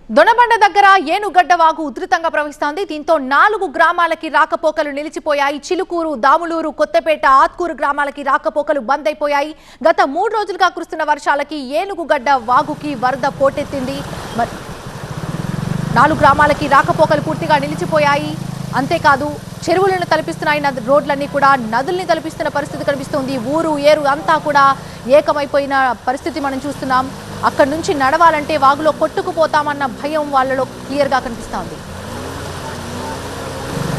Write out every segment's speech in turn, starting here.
దొనబండ దగ్గర ఏనుగడ్డ వాగు ఉధృతంగా ప్రవహిస్తోంది. దీంతో 4 గ్రామాలకి రాకపోకలు నిలిచిపోయాయి. చిలుకూరు, దాములూరు, కొత్తపేట, ఆత్కూరు గ్రామాలకి రాకపోకలు బంద్ అయిపోయాయి. గత 3 రోజులుగా కురుస్తున్న వర్షాలకి ఏనుగుగడ్డ వాగుకి వరద పోటెత్తింది. 4 గ్రామాలకి రాకపోకలు పూర్తిగా నిలిచిపోయాయి. అంతేకాదు చెరువులను తలపిస్తున్నాయి, రోడ్లన్నీ కూడా నదుల్ని తలపిస్తున్న పరిస్థితి కనిపిస్తుంది. ఊరు ఏరు అంతా కూడా ఏకమైపోయిన పరిస్థితి మనం చూస్తున్నాం. అక్కడి నుంచి నడవాలంటే వాగులో కొట్టుకుపోతామన్న భయం వాళ్ళలో క్లియర్గా కనిపిస్తోంది.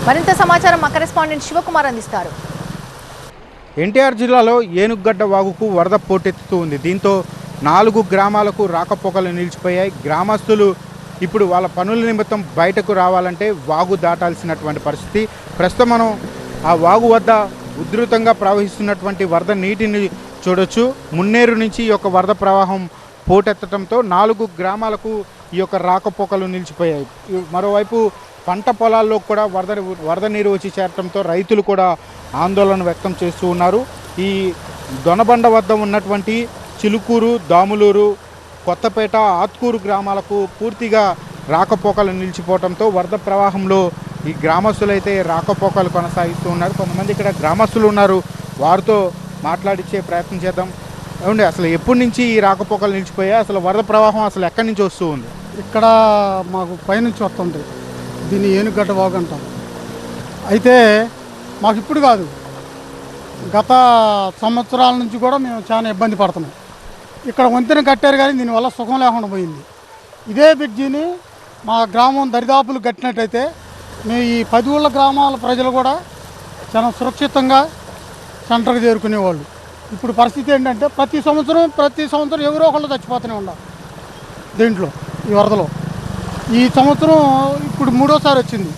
మరింత సమాచారం మా కరెస్పాండెంట్ శివకుమార్ అందిస్తారు. ఎన్టీఆర్ జిల్లాలో ఏనుగడ్డ వాగుకు వరద పోటెత్తుతూ ఉంది. దీంతో 4 గ్రామాలకు రాకపోకలు నిలిచిపోయాయి. గ్రామస్తులు ఇప్పుడు వాళ్ళ పనుల నిమిత్తం బయటకు రావాలంటే వాగు దాటాల్సినటువంటి పరిస్థితి. ప్రస్తుతం మనం ఆ వాగు వద్ద ఉధృతంగా ప్రవహిస్తున్నటువంటి వరద నీటిని చూడొచ్చు. మున్నేరు నుంచి ఈ యొక్క వరద ప్రవాహం పోటెత్తడంతో 4 గ్రామాలకు ఈ యొక్క రాకపోకలు నిలిచిపోయాయి. మరోవైపు పంట పొలాల్లో కూడా వరద నీరు వచ్చి చేరడంతో రైతులు కూడా ఆందోళన వ్యక్తం చేస్తూ ఉన్నారు. ఈ దొనబండ వద్ద ఉన్నటువంటి చిలుకూరు, దాములూరు, కొత్తపేట, ఆత్కూరు గ్రామాలకు పూర్తిగా రాకపోకలు నిలిచిపోవడంతో వరద ప్రవాహంలో ఈ గ్రామస్తులైతే రాకపోకలు కొనసాగిస్తూ ఉన్నారు. కొంతమంది ఇక్కడ గ్రామస్తులు ఉన్నారు, వారితో మాట్లాడించే ప్రయత్నం చేద్దాం. ఏమండి, అసలు ఎప్పటి నుంచి ఈ రాకపోకలు నిలిచిపోయాయి? అసలు వరద ప్రవాహం అసలు ఎక్కడి నుంచి వస్తూ ఉంది? ఇక్కడ మాకు పైనుంచి వస్తుంది. దీన్ని ఏనుగడ్డ వాగు అంటాం. అయితే మాకు ఇప్పుడు కాదు, గత సంవత్సరాల నుంచి కూడా మేము చాలా ఇబ్బంది పడుతున్నాం. ఇక్కడ వంతెన కట్టారు కానీ దీనివల్ల సుఖం లేకుండా పోయింది. ఇదే బ్రిడ్జిని మా గ్రామం దరిదాపులు కట్టినట్టయితే మేము ఈ 10 ఊళ్ళ గ్రామాల ప్రజలు కూడా చాలా సురక్షితంగా సెంటర్కి చేరుకునేవాళ్ళు. ఇప్పుడు పరిస్థితి ఏంటంటే ప్రతి సంవత్సరం ఎవరో ఒకళ్ళు చచ్చిపోతూనే ఉన్నారు దీంట్లో, ఈ వరదలో. ఈ సంవత్సరం ఇప్పుడు 3వసారి వచ్చింది.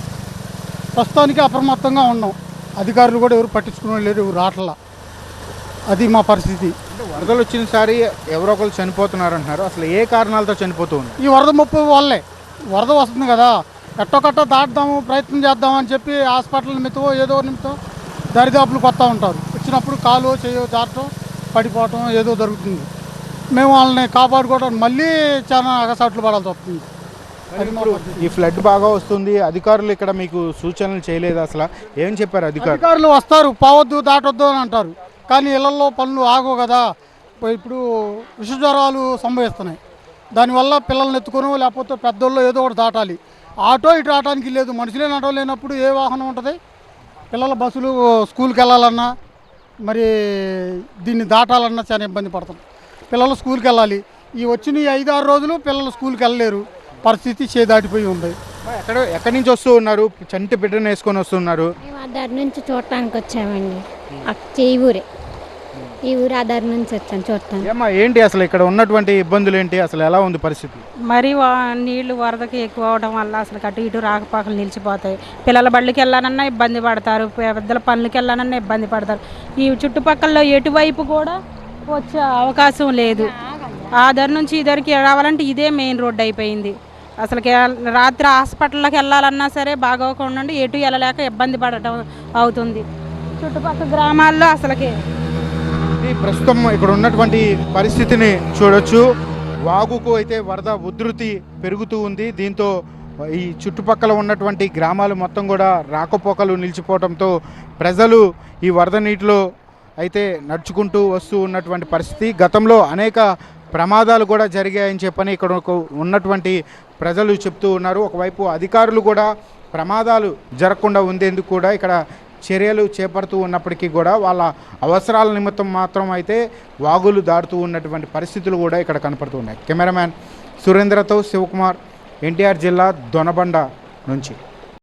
ప్రస్తుతానికి అప్రమత్తంగా ఉన్నాం. అధికారులు కూడా ఎవరు పట్టించుకునే లేరు, ఎవరు రావట్లా. అది మా పరిస్థితి. వరదలు వచ్చినసారి ఎవరో ఒకరు చనిపోతున్నారు అంటున్నారు. అసలు ఏ కారణాలతో చనిపోతూ ఉంది? ఈ వరద ముప్పు వల్లే. వరద వస్తుంది కదా, ఎట్టొకట్ట దాటుదాము, ప్రయత్నం చేద్దామని చెప్పి హాస్పిటల్ నిమిత్తం ఏదో నిమిత్తం దరిదాపులకు వస్తూ ఉంటారు. వచ్చినప్పుడు కాలు చేయో జారటం, పడిపోవటం ఏదో జరుగుతుంది. మేము వాళ్ళని కాపాడుకోవడం మళ్ళీ చాలా అగసాట్లు పడాల్సి వస్తుంది. ఈ ఫ్లడ్ బాగా వస్తుంది, అధికారులు ఇక్కడ మీకు సూచనలు చేయలేదు? అసలు ఏం చెప్పారు అధికారులు? వస్తారు, పోవద్దు, దాటొద్దు అని అంటారు. కానీ ఇళ్లలో పనులు ఆగవు కదా. ఇప్పుడు విషజ్వరాలు సంభవిస్తున్నాయి. దానివల్ల పిల్లల్ని ఎత్తుకొని లేకపోతే పెద్దోళ్ళు ఏదో ఒకటి దాటాలి. ఆటో ఇటు రావడానికి లేదు, మనుషులే నడవలేనప్పుడు ఏ వాహనం ఉంటుంది? పిల్లల బస్సులు స్కూల్కి వెళ్ళాలన్నా మరి దీన్ని దాటాలన్నా చాలా ఇబ్బంది పడుతుంది. పిల్లలు స్కూల్కి వెళ్ళాలి. ఈ వచ్చిన 5-6 రోజులు పిల్లలు స్కూల్కి వెళ్ళలేరు. పరిస్థితి చేదాటిపోయి ఉంది. ఎక్కడి నుంచి వస్తూ ఉన్నారు? చంటి బిడ్డను వేసుకొని వస్తున్నారు. ఆధార్ నుంచి చూడటానికి వచ్చామండి. ఈ ఊరు ఆధార్ నుంచి వచ్చాను చూడటానికి. ఏమ్మా, ఏంటి అసలు ఇక్కడ ఉన్నటువంటి ఇబ్బందులు ఏంటి? అసలు ఎలా ఉంది పరిస్థితి? మరి నీళ్లు వరదకి ఎక్కువ అవడం వల్ల అసలు అటు ఇటు రాకపోకలు నిలిచిపోతాయి. పిల్లల బళ్ళకి వెళ్ళాలన్నా ఇబ్బంది పడతారు, పెద్దల పనులకి వెళ్ళాలన్నా ఇబ్బంది పడతారు. ఈ చుట్టుపక్కల ఎటువైపు కూడా వచ్చే అవకాశం లేదు. ఆధార్ నుంచి ఇద్దరికి రావాలంటే ఇదే మెయిన్ రోడ్డు అయిపోయింది. అసలు రాత్రి హాస్పిటల్లోకి వెళ్ళాలన్నా సరే బాగోకుండా ఎటు వెళ్ళలేక ఇబ్బంది పడటం అవుతుంది. చుట్టుపక్కల గ్రామాల్లో అసలుకి ప్రస్తుతం ఇక్కడ ఉన్నటువంటి పరిస్థితిని చూడొచ్చు. వాగుకు అయితే వరద ఉధృతి పెరుగుతూ ఉంది. దీంతో ఈ చుట్టుపక్కల ఉన్నటువంటి గ్రామాలు మొత్తం కూడా రాకపోకలు నిలిచిపోవడంతో ప్రజలు ఈ వరద నీటిలో అయితే నడుచుకుంటూ వస్తూ ఉన్నటువంటి పరిస్థితి. గతంలో అనేక ప్రమాదాలు కూడా జరిగాయని చెప్పని ఇక్కడ ఉన్నటువంటి ప్రజలు చెప్తూ ఉన్నారు. ఒకవైపు అధికారులు కూడా ప్రమాదాలు జరగకుండా ఉండేందుకు కూడా ఇక్కడ చర్యలు చేపడుతూ ఉన్నప్పటికీ కూడా వాళ్ళ అవసరాల నిమిత్తం మాత్రం అయితే వాగులు దాటుతూ ఉన్నటువంటి పరిస్థితులు కూడా ఇక్కడ కనపడుతూ ఉన్నాయి. కెమెరామ్యాన్ సురేంద్రతో శివకుమార్, ఎన్టీఆర్ జిల్లా దొనబండ నుంచి.